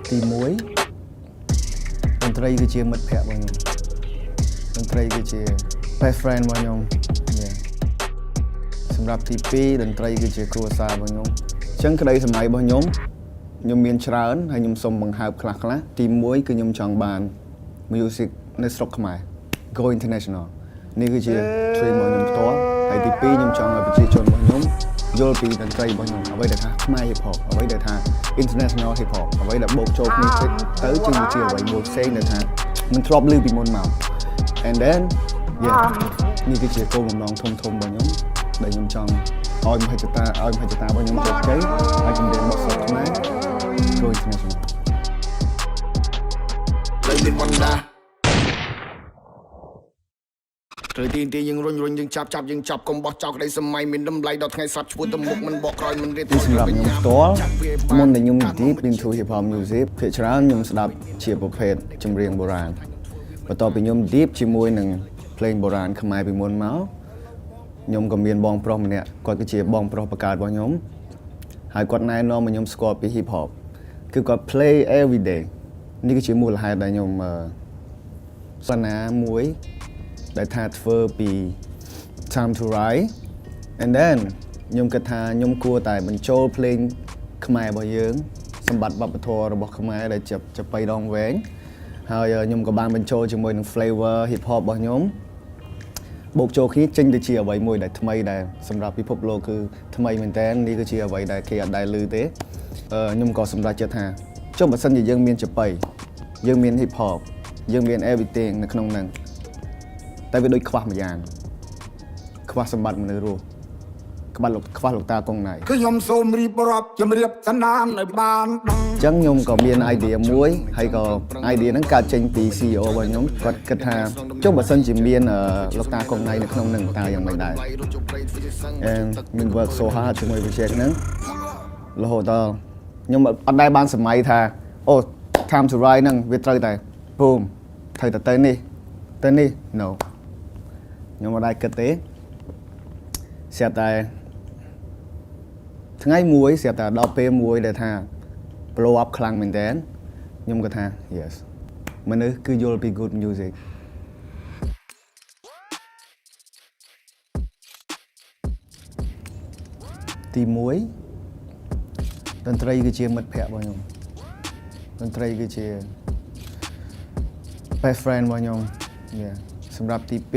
ទី1តន្ត្រីគឺជាមិត្តភក្តិរបស់ខ្ញុំតន្ត្រីគឺជា best friend របស់ខ្ញុំសម្រាប់ទី2តន្ត្រីគឺជាគ្រួសាររបស់ខ្ញុំអញ្ចឹងក្តីសម័យរបស់ខ្ញុំមានច្រើនហើយខ្ញុំសូមបង្ហើបខ្លះទី1គឺខ្ញុំចង់បាន music នៅស្រុកខ្មែរ go international នេះគឺជា dream របស់ខ្ញុំផ្ទាល់ហើយទី2ខ្ញុំចង់ឲ្យប្រជាជនរបស់ខ្ញុំយល់ពីតន្ត្រីរបស់ខ្ញុំអ្វីដែលថាខ្មែរ hip hop អ្វីដែលថា international hip hop អ្វីដែលបូកចូលគ្នាទៅជាអ្វីមួយផ្សេងដែលថាមិនធ្លាប់ឮពីមុនមក and then នេះគឺជាគោលបំណងធំរបស់ខ្ញុំដែលខ្ញុំចង់ឲ្យមហិច្ឆតារបស់ខ្ញុំជោគជ័យហើយជំនាញបទស្រុកខ្មែរ go international លេងពីមុនណាត្រូវទីយើងរុញយើងចាប់យើងចាប់កុំបោះចោលក្តីសម័យមានតម្លៃដល់ថ្ងៃសប្តាហ៍ឈ្មោះទៅមុខមិនបកក្រោយមិនរៀបសម្រាប់ខ្ញុំផ្ទាល់មុនដែលខ្ញុំ deep into hip hop music ភាគច្រើនខ្ញុំស្ដាប់ជាប្រភេទចម្រៀងបុរាណបន្ទាប់ពីខ្ញុំ deep ជាមួយនឹងភ្លេងបុរាណខ្មែរពីមុនមកខ្ញុំក៏មានបងប្រុសម្នាក់គាត់គឺជាបងប្រុសបង្កើតរបស់ខ្ញុំហើយគាត់ណែនាំឲ្យខ្ញុំស្គាល់ពី hip hop គឺគាត់ play every day នេះគឺជាមូលហេតុដែលខ្ញុំសនាមួយដែលថាធ្វើពី Time to Rise and then ខ្ញុំគិតថាខ្ញុំគួរតែបញ្ចូលភ្លេងខ្មែររបស់យើងសម្បត្តិវប្បធម៌របស់ខ្មែរដែលជាបៃដងវែងហើយខ្ញុំក៏បានបញ្ចូលជាមួយនឹង flavor hip hop របស់ខ្ញុំបូកចូលគ្នាចេញទៅជាអ្វីមួយដែលថ្មីដែលសម្រាប់ពិភពលោកគឺថ្មីមែនតើនេះគឺជាអ្វីដែលគេអត់ដែលឮទេខ្ញុំក៏សម្រេចចិត្តថាចុះបើសិនជាយើងមានចបៃយើងមាន hip hop យើងមាន everything នៅក្នុងហ្នឹងតែវាដូចខ្វះមួយយ៉ាងខ្វះសម្បត្តិមនុស្សរស់ខ្វះលោកតាកុងណៃគឺខ្ញុំសូមរៀបរាប់ជំរាបសនាមនៅបានដឹងអញ្ចឹងខ្ញុំក៏មាន idea មួយហើយក៏ idea ហ្នឹងកើតចេញពី CEO របស់ខ្ញុំគាត់គិតថាចុះបើសិនជាមានលោកតាកុងណៃនៅក្នុងហ្នឹងតើយ៉ាងម៉េចដែរខ្ញុំ work so hard ជាមួយ project ហ្នឹងរហូតដល់ខ្ញុំអត់ដែលបានសម័យថាអូ time to ride ហ្នឹងវាត្រូវតែ boom ត្រូវតែទៅនេះ no ខ្ញុំអត់ដែរគិតទេស្រាប់តែថ្ងៃមួយស្រាប់តែដល់ពេលមួយដែលថា blow up ខ្លាំងមែនតើខ្ញុំក៏ថា yes មនុស្សគឺយល់ពី good music ទី1តន្ត្រីគឺជាមិត្តភក្តិរបស់ខ្ញុំតន្ត្រីគឺជា best friend របស់ខ្ញុំសម្រាប់ទី2